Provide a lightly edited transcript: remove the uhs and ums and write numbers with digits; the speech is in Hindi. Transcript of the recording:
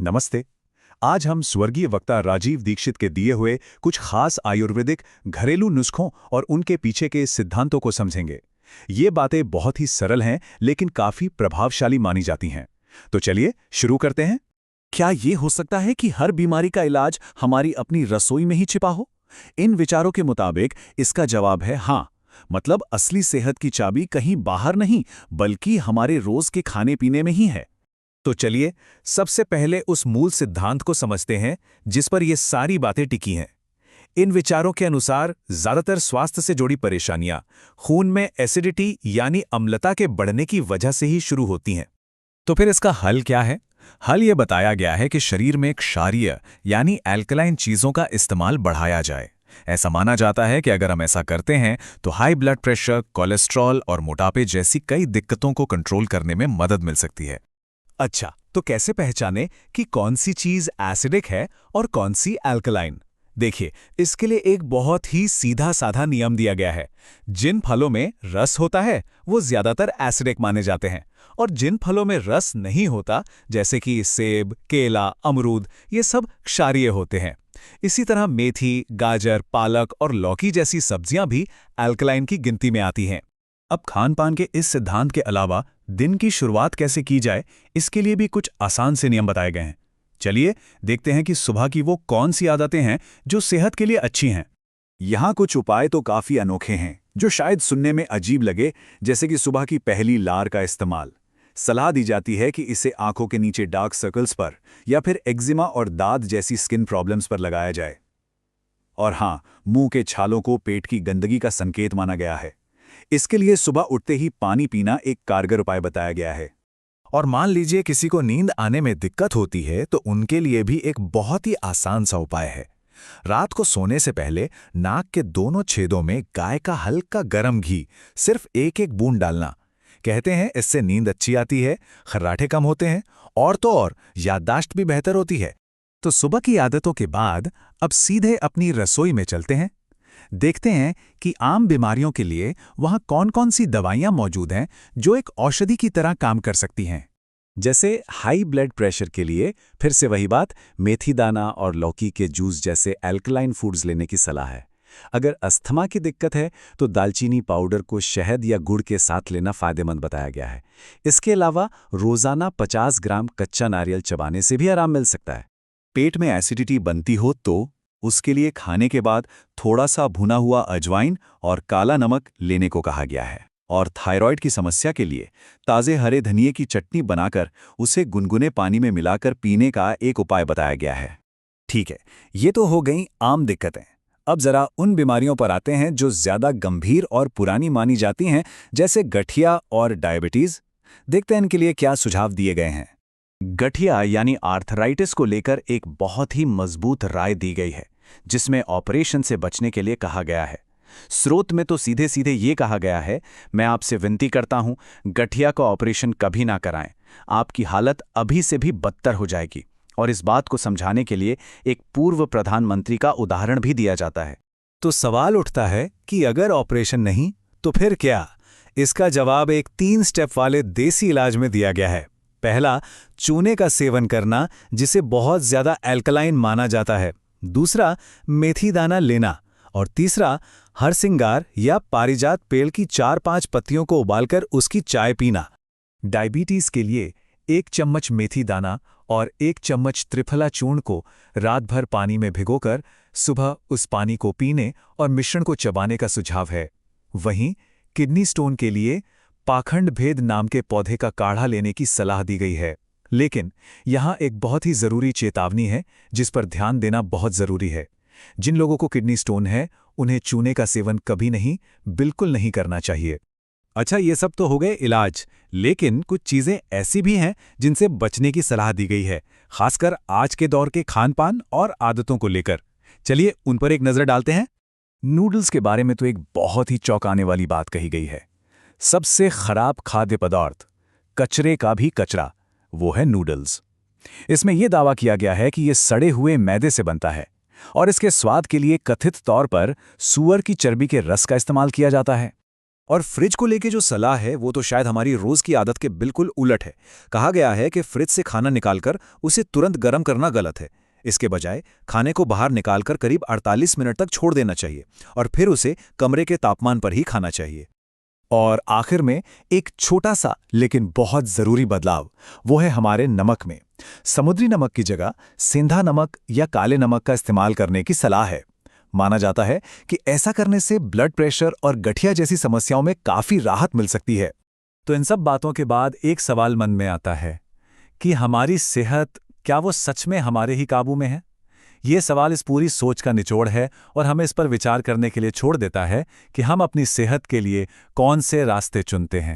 नमस्ते। आज हम स्वर्गीय वक्ता राजीव दीक्षित के दिए हुए कुछ खास आयुर्वेदिक घरेलू नुस्खों और उनके पीछे के सिद्धांतों को समझेंगे। ये बातें बहुत ही सरल हैं लेकिन काफी प्रभावशाली मानी जाती हैं। तो चलिए शुरू करते हैं। क्या ये हो सकता है कि हर बीमारी का इलाज हमारी अपनी रसोई में ही छिपा हो? इन विचारों के मुताबिक इसका जवाब है हाँ। मतलब असली सेहत की चाबी कहीं बाहर नहीं, बल्कि हमारे रोज के खाने पीने में ही है। तो चलिए सबसे पहले उस मूल सिद्धांत को समझते हैं जिस पर ये सारी बातें टिकी हैं। इन विचारों के अनुसार ज्यादातर स्वास्थ्य से जुड़ी परेशानियां खून में एसिडिटी यानी अम्लता के बढ़ने की वजह से ही शुरू होती हैं। तो फिर इसका हल क्या है? हल ये बताया गया है कि शरीर में क्षारीय यानी एल्कलाइन चीजों का इस्तेमाल बढ़ाया जाए। ऐसा माना जाता है कि अगर हम ऐसा करते हैं तो हाई ब्लड प्रेशर, कोलेस्ट्रॉल और मोटापे जैसी कई दिक्कतों को कंट्रोल करने में मदद मिल सकती है। अच्छा, तो कैसे पहचाने कि कौन सी चीज एसिडिक है और कौन सी अल्कलाइन? देखिए, इसके लिए एक बहुत ही सीधा साधा नियम दिया गया है। जिन फलों में रस होता है वो ज्यादातर एसिडिक माने जाते हैं, और जिन फलों में रस नहीं होता जैसे कि सेब, केला, अमरूद, ये सब क्षारीय होते हैं। इसी तरह मेथी, गाजर, पालक और लौकी जैसी सब्जियां भी अल्कलाइन की गिनती में आती हैं। अब खान पान के इस सिद्धांत के अलावा दिन की शुरुआत कैसे की जाए, इसके लिए भी कुछ आसान से नियम बताए गए हैं। चलिए देखते हैं कि सुबह की वो कौन सी आदतें हैं जो सेहत के लिए अच्छी हैं। यहाँ कुछ उपाय तो काफी अनोखे हैं जो शायद सुनने में अजीब लगे, जैसे कि सुबह की पहली लार का इस्तेमाल। सलाह दी जाती है कि इसे आंखों के नीचे डार्क सर्कल्स पर या फिर एक्जिमा और दाद जैसी स्किन प्रॉब्लम्स पर लगाया जाए। और हाँ, मुंह के छालों को पेट की गंदगी का संकेत माना गया है। इसके लिए सुबह उठते ही पानी पीना एक कारगर उपाय बताया गया है। और मान लीजिए किसी को नींद आने में दिक्कत होती है तो उनके लिए भी एक बहुत ही आसान सा उपाय है। रात को सोने से पहले नाक के दोनों छेदों में गाय का हल्का गर्म घी सिर्फ एक एक बूंद डालना। कहते हैं इससे नींद अच्छी आती है, खर्राटे कम होते हैं और तो और याददाश्त भी बेहतर होती है। तो सुबह की आदतों के बाद अब सीधे अपनी रसोई में चलते हैं। देखते हैं कि आम बीमारियों के लिए वहाँ कौन-कौन सी दवाइयाँ मौजूद हैं जो एक औषधि की तरह काम कर सकती हैं। जैसे हाई ब्लड प्रेशर के लिए फिर से वही बात, मेथी दाना और लौकी के जूस जैसे अल्कलाइन फूड्स लेने की सलाह है। अगर अस्थमा की दिक्कत है तो दालचीनी पाउडर को शहद या गुड़ के साथ लेना फायदेमंद बताया गया है। इसके अलावा रोजाना 50 ग्राम कच्चा नारियल चबाने से भी आराम मिल सकता है। पेट में एसिडिटी बनती हो तो उसके लिए खाने के बाद थोड़ा सा भुना हुआ अजवाइन और काला नमक लेने को कहा गया है। और थायराइड की समस्या के लिए ताज़े हरे धनिए की चटनी बनाकर उसे गुनगुने पानी में मिलाकर पीने का एक उपाय बताया गया है। ठीक है, ये तो हो गई आम दिक्कतें। अब जरा उन बीमारियों पर आते हैं जो ज्यादा गंभीर और पुरानी मानी जाती हैं, जैसे गठिया और डायबिटीज। देखते हैं इनके लिए क्या सुझाव दिए गए हैं। गठिया यानी आर्थराइटिस को लेकर एक बहुत ही मजबूत राय दी गई है, जिसमें ऑपरेशन से बचने के लिए कहा गया है। स्रोत में तो सीधे सीधे ये कहा गया है, मैं आपसे विनती करता हूं, गठिया का ऑपरेशन कभी ना कराएं, आपकी हालत अभी से भी बदतर हो जाएगी। और इस बात को समझाने के लिए एक पूर्व प्रधानमंत्री का उदाहरण भी दिया जाता है। तो सवाल उठता है कि अगर ऑपरेशन नहीं तो फिर क्या? इसका जवाब एक 3 स्टेप वाले देसी इलाज में दिया गया है। पहला, चूने का सेवन करना, जिसे बहुत ज्यादा एल्कलाइन माना जाता है। दूसरा, मेथी दाना लेना। और तीसरा, हरसिंगार या पारिजात पेड़ की 4-5 पत्तियों को उबालकर उसकी चाय पीना। डायबिटीज के लिए 1 चम्मच मेथी दाना और 1 चम्मच त्रिफला चूर्ण को रात भर पानी में भिगोकर सुबह उस पानी को पीने और मिश्रण को चबाने का सुझाव है। वहीं किडनी स्टोन के लिए पाखंड भेद नाम के पौधे का काढ़ा लेने की सलाह दी गई है। लेकिन यहाँ एक बहुत ही जरूरी चेतावनी है जिस पर ध्यान देना बहुत जरूरी है। जिन लोगों को किडनी स्टोन है उन्हें चूने का सेवन कभी नहीं, बिल्कुल नहीं करना चाहिए। अच्छा, ये सब तो हो गए इलाज, लेकिन कुछ चीजें ऐसी भी हैं जिनसे बचने की सलाह दी गई है, खासकर आज के दौर के खान पान और आदतों को लेकर। चलिए उन पर एक नजर डालते हैं। नूडल्स के बारे में तो एक बहुत ही चौंकाने वाली बात कही गई है। सबसे खराब खाद्य पदार्थ, कचरे का भी कचरा, वो है नूडल्स। इसमें यह दावा किया गया है कि यह सड़े हुए मैदे से बनता है और इसके स्वाद के लिए कथित तौर पर सूअर की चर्बी के रस का इस्तेमाल किया जाता है। और फ्रिज को लेके जो सलाह है वो तो शायद हमारी रोज की आदत के बिल्कुल उलट है। कहा गया है कि फ्रिज से खाना निकालकर उसे तुरंत गर्म करना गलत है। इसके बजाय खाने को बाहर निकालकर करीब 48 मिनट तक छोड़ देना चाहिए और फिर उसे कमरे के तापमान पर ही खाना चाहिए। और आखिर में एक छोटा सा लेकिन बहुत जरूरी बदलाव, वो है हमारे नमक में। समुद्री नमक की जगह सेंधा नमक या काले नमक का इस्तेमाल करने की सलाह है। माना जाता है कि ऐसा करने से ब्लड प्रेशर और गठिया जैसी समस्याओं में काफी राहत मिल सकती है। तो इन सब बातों के बाद एक सवाल मन में आता है कि हमारी सेहत, क्या वो सच में हमारे ही काबू में है? ये सवाल इस पूरी सोच का निचोड़ है और हमें इस पर विचार करने के लिए छोड़ देता है कि हम अपनी सेहत के लिए कौन से रास्ते चुनते हैं।